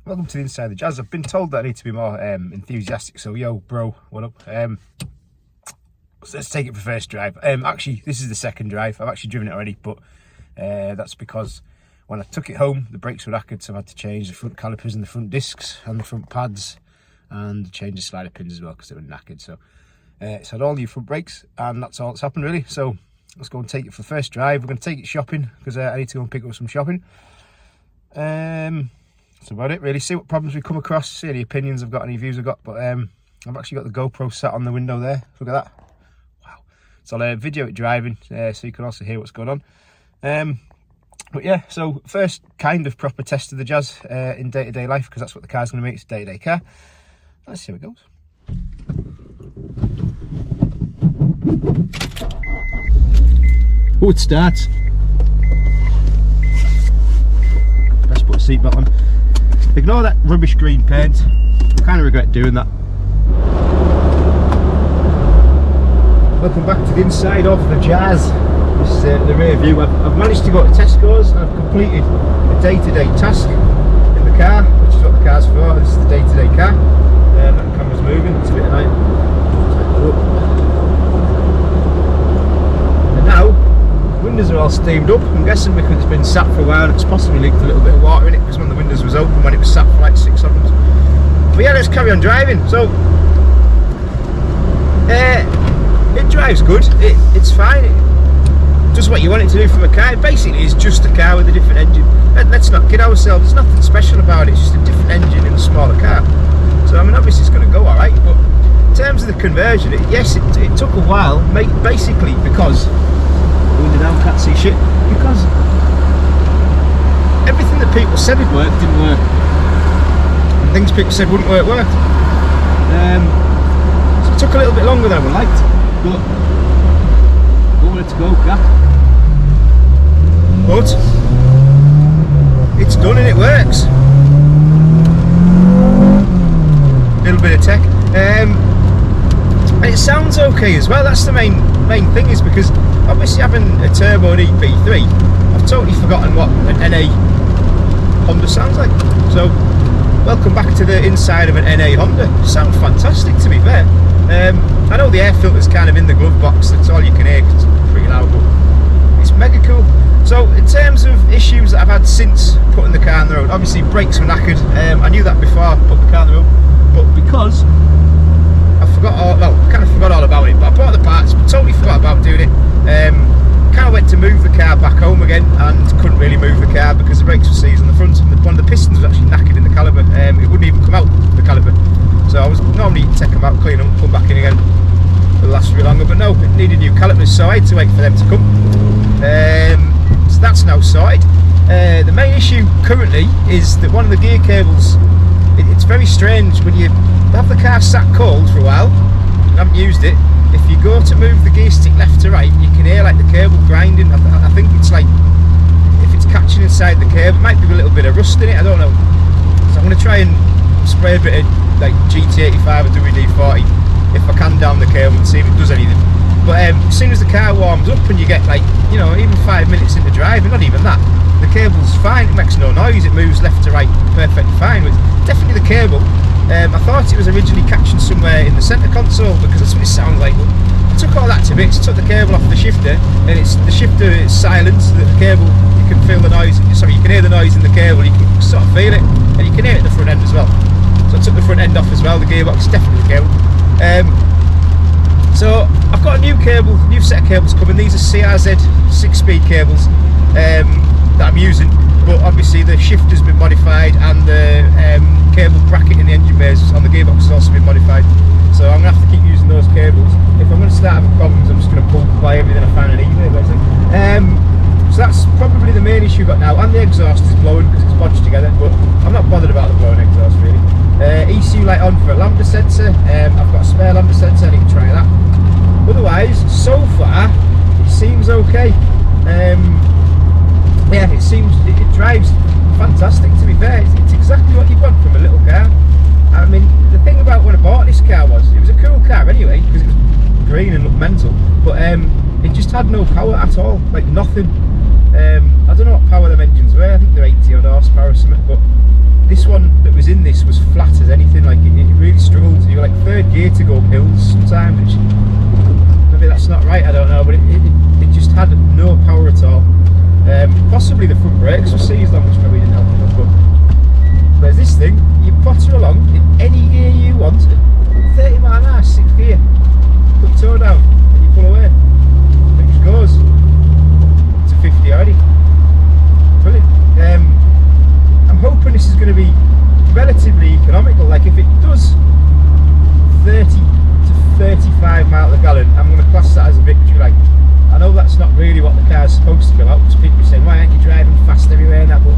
Welcome to the inside of the Jazz. I've been told that I need to be more enthusiastic, so yo bro, what up? So let's take it for first drive. Actually, this is the second drive. I've actually driven it already, but that's because when I took it home, the brakes were knackered, so I had to change the front calipers and the front discs and the front pads, and change the slider pins as well because they were knackered. So it's had all new front brakes, and that's all that's happened really. So let's go and take it for first drive. We're going to take it shopping because I need to go and pick up some shopping. That's about it really. See what problems we come across, see any opinions I've got, any views I've got. But I've actually got the GoPro sat on the window there. Look at that. Wow. So I'll video it driving so you can also hear what's going on. But yeah, so first kind of proper test of the Jazz in day-to-day life, because that's what the car's going to make. It's a day-to-day car. Let's see how it goes. Oh, it starts. Best put a seatbelt on. Ignore that rubbish green paint. I kind of regret doing that. Welcome back to the inside of the Jazz. This is the rear view. I've managed to go to Tesco's and I've completed a day-to-day task in the car, which is what the car's for. This is the day-to-day car. That camera's moving. It's a bit of night. And now, windows are all steamed up. I'm guessing because it's been sat for a while, it's possibly leaked a little bit of water in it, because when the windows was open, when it was sat for like 6 seconds. But yeah, let's carry on driving. So it drives good. It's fine. It does what you want it to do from a car. It basically is just a car with a different engine. Let's not kid ourselves. There's nothing special about it. It's just a different engine in a smaller car. So I mean, obviously it's going to go all right. But in terms of the conversion, yes, it took a while. Basically because down, can't see shit, because everything that people said would work didn't work, and things people said wouldn't work worked. So it took a little bit longer than I would have liked, but let's go, yeah. But it's done and it works. A little bit of tech, and it sounds okay as well. That's the main thing, is because obviously having a turbo and EP3, I've totally forgotten what an NA Honda sounds like. So welcome back to the inside of an NA Honda. Sounds fantastic, to be fair. I know the air filter's kind of in the glove box, that's all you can hear because it's pretty loud, but it's mega cool. So in terms of issues that I've had since putting the car on the road, obviously brakes were knackered. I knew that before I put the car on the road, but because I kind of forgot all about it, but I bought the parts, but totally forgot about doing it. Kind of went to move the car back home again and couldn't really move the car because the brakes were seized on the front, and one of the pistons was actually knackered in the caliper. It wouldn't even come out the caliper, so I was normally take them out, clean them, come back in again. It'll last a bit longer, but no, it needed new calipers, so I had to wait for them to come. So that's now sorted. The main issue currently is that one of the gear cables, it's very strange when you have the car sat cold for a while and haven't used it. If you go to move the gear stick left to right, you can hear like the cable grinding. I think it's like if it's catching inside the cable, it might be a little bit of rust in it, I don't know. So I'm going to try and spray a bit of like GT85 or WD-40 if I can down the cable and see if it does anything. But as soon as the car warms up and you get like, you know, even 5 minutes into driving, not even that, the cable's fine, it makes no noise, it moves left to right perfectly fine. It's definitely the cable. I thought it was originally catching somewhere in the centre console because that's what it sounds like. But I took all that to bits, took the cable off the shifter, and the shifter is silenced, the cable, you can feel the noise, sorry, you can hear the noise in the cable, you can sort of feel it, and you can hear it at the front end as well. So I took the front end off as well, the gearbox, definitely the cable. So I've got a new set of cables coming. These are CRZ 6-speed cables that I'm using, but obviously the shifter's been modified and the cable bracket in the engine bays on the gearbox has also been modified. So I'm going to have to keep using those cables. If I'm going to start having problems, I'm just going to pull by everything I find on eBay, basically. So that's probably the main issue I've got now, and the exhaust is blowing because it's bodged together, but I'm not bothered about the blowing exhaust really. ECU light on for a lambda sensor. I've got a spare lambda sensor, I need to try that. Otherwise, so far, it seems okay. Yeah, it drives fantastic, to be fair. It's exactly what you want from a little car. I mean, the thing about when I bought this car was, it was a cool car anyway, because it was green and looked mental, but it just had no power at all, like nothing. I don't know what power them engines were, I think they're 80 odd horsepower or something, but this one that was in this was flat as anything. Like it really struggled. You were like third gear to go up hills sometimes, which maybe that's not right, I don't know, but it just had no power at all. Possibly the front brakes were seized on, which maybe didn't help enough, but whereas this thing, you potter along in any gear you want, 30 mile an hour, 6th gear, put your toe down and you pull away, it just goes to 50 already. Brilliant. I'm hoping this is going to be relatively economical. Like if it does 30 to 35 miles a gallon, I'm going to class that as a victory. Like I know that's not really what the car's supposed to go out, because people are saying, why aren't you driving fast everywhere and that, but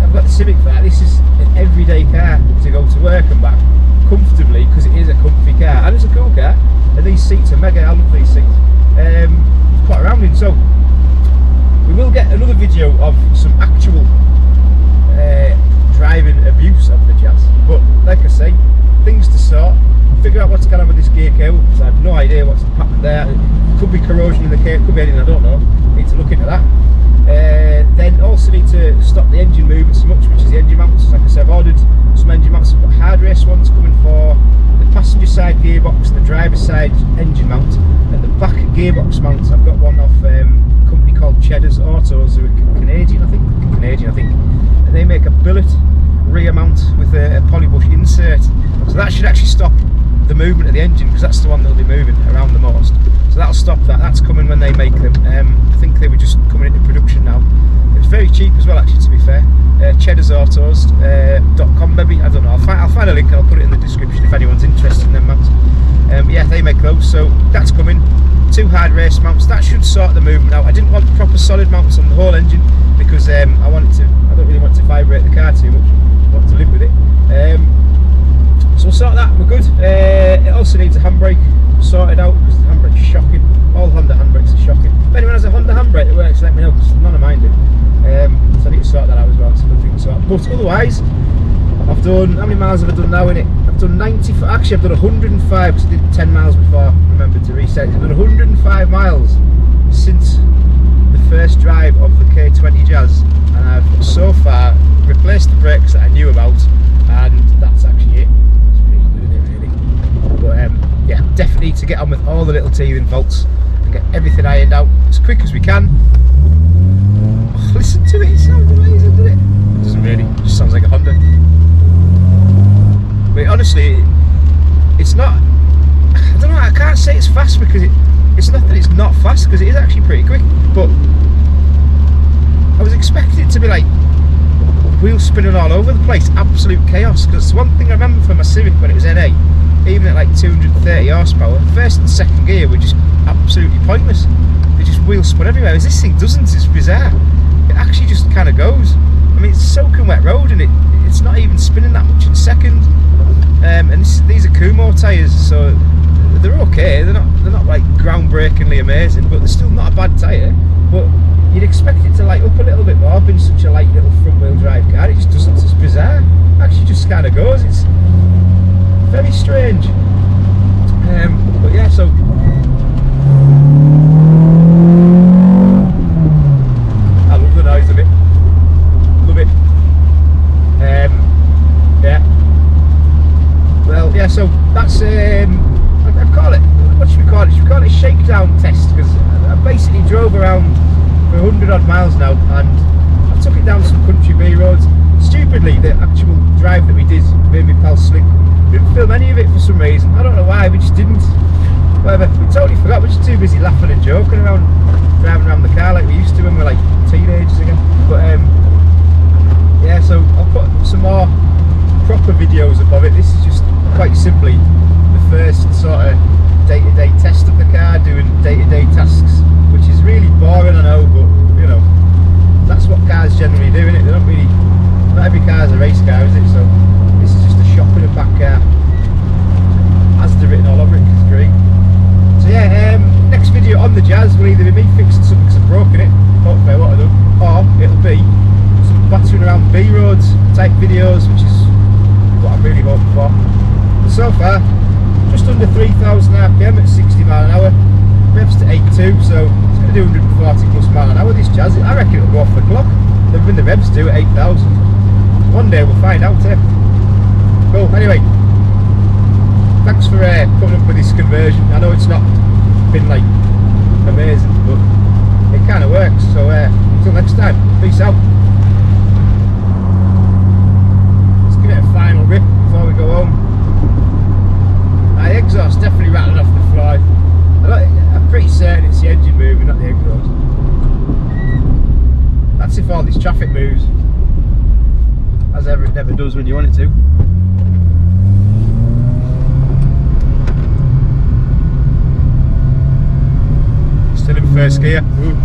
I've got the Civic for that. This is an everyday car to go to work and back comfortably, because it is a comfy car and it's a cool car, and these seats are mega. I love these seats. It's quite around in. So we will get another video of some actual driving abuse of the Jazz, but like I say, things to sort, figure out what's going on with this gear cable, because I have no idea what's happened there. It could be corrosion in the cable, could be anything, I don't know. Need to look into that. Then also need to stop the engine moving so much, which is the engine mounts. Like I said, I've ordered some engine mounts. I've got hard race ones coming for the passenger side gearbox and the driver's side engine mount, and the back gearbox mount I've got one off a company called Cheddar's Autos, who are Canadian I think, and they make a billet rear mount with a polybush insert, so that should actually stop the movement of the engine, because that's the one that'll be moving around the most. So that'll stop that. That's coming when they make them. I think they were just coming into production now. It's very cheap as well, actually, to be fair. cheddarsautos.com maybe, I don't know. I'll find a link and I'll put it in the description if anyone's interested in them mounts. Yeah, they make those, so that's coming. 2 hard race mounts, that should sort the movement out. I didn't want proper solid mounts on the whole engine, because I don't really want to vibrate the car too much. I want to live with it. So we'll sort that, we're good. It also needs a handbrake sorted out, because the handbrake's shocking. All Honda handbrakes are shocking. If anyone has a Honda handbrake that works, let me know, because none of mine do. So I need to sort that out as well. It's a good thing to sort. But otherwise, I've done, how many miles have I done now in it? I've done 90, actually I've done 105, because I did 10 miles before I remembered to reset it. I've done 105 miles since the first drive of the K20 Jazz, and I've so far replaced the brakes that I knew about, and that's actually it. That's pretty good, isn't it, really? But yeah, definitely need to get on with all the little teething faults and get everything ironed out as quick as we can. Oh, listen to it, it sounds amazing, doesn't it? It doesn't really, it just sounds like a Honda. But honestly, it's not, I don't know, I can't say it's fast, because it's not that it's not fast, because it is actually pretty quick, but I was expecting it to be like wheels spinning all over the place, absolute chaos. Because one thing I remember from my Civic when it was NA, even at like 230 horsepower, first and second gear were just absolutely pointless. They just wheel spun everywhere. As this thing doesn't, it's bizarre. It actually just kind of goes. I mean, it's soaking wet road, and it's not even spinning that much in second. And these are Kumo tyres, so they're okay. They're not like groundbreakingly amazing, but they're still not a bad tyre. But you'd expect it to light up a little bit more, being such a light little front wheel drive car. It just doesn't. It's bizarre. It actually just kind of goes. It's very strange. But yeah, so I love the noise of it. Love it. Yeah. Well, yeah. So that's I'd call it. What should we call it? Should we call it a shakedown test? Because I basically drove around for 100 odd miles now, and I took it down some country B roads. Stupidly, the actual drive that we did, made me pal Slick, we didn't film any of it for some reason. I don't know why, we just didn't. Whatever, we totally forgot. We're just too busy laughing and joking around, driving around the car like we used to when we were like teenagers again. But yeah, so I'll put some more proper videos above it. This is just quite simply the first sort of day-to-day test of the car, doing day-to-day tasks, which is really boring, I know, but you know, that's what cars generally do, innit? They don't really, not every car is a race car, is it? So this is just a shop in a back car, as they're written all over it, it's great. So yeah, next video on the Jazz will either be me fixing something because I've broken it, hopefully what I've done, or it'll be some battering around B roads type videos, which is what I'm really hoping for. But so far, just under 3,000 RPM at 60 mile an hour, revs to 82, so it's going to do 140 plus mile an hour this Jazz. I reckon it'll go off the clock. When the revs do at 8,000, One day we'll find out. Cool. Anyway, thanks for putting up with this conversion. I know it's not been like amazing, but it kind of works. So until next time, peace out. Let's give it a final rip before we go home. The exhaust definitely rattling off the floor. I'm pretty certain it's the engine moving, not the exhaust. That's if all this traffic moves, as ever it never does when you want it to. Still in first gear. Ooh.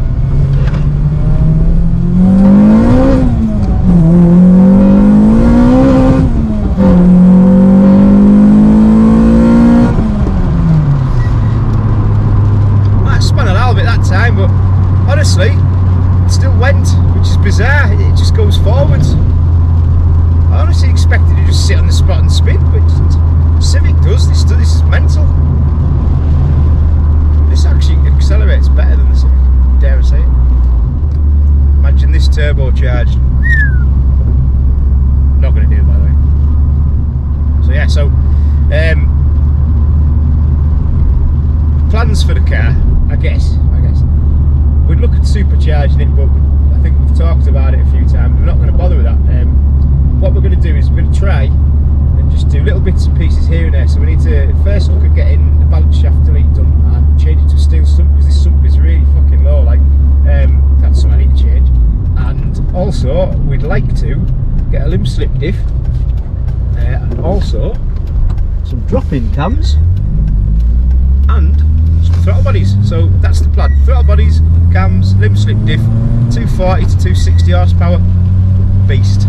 Might have spun a little bit that time, but honestly, it still went, which is bizarre. It just goes forwards. I honestly expected to just sit on the spot and spin, but it doesn't. Civic does. This is mental. This actually accelerates better than the Civic, dare I say it. Imagine this turbocharged. Not going to do it, by the way. So yeah, plans for the car, I guess. We'd look at supercharging it, but I think we've talked about it a few times. We're not going to bother with that. What we're going to do is we're going to try and just do little bits and pieces here and there. So we need to first look at getting the balance shaft delete done and change it to a steel sump, because this sump is really fucking low. Like that's something I need to change. And also we'd like to get a limb slip diff, and also some drop-in cams and some throttle bodies. So that's the plan. Throttle bodies, cams, limb slip diff, 240 to 260 horsepower. Beast.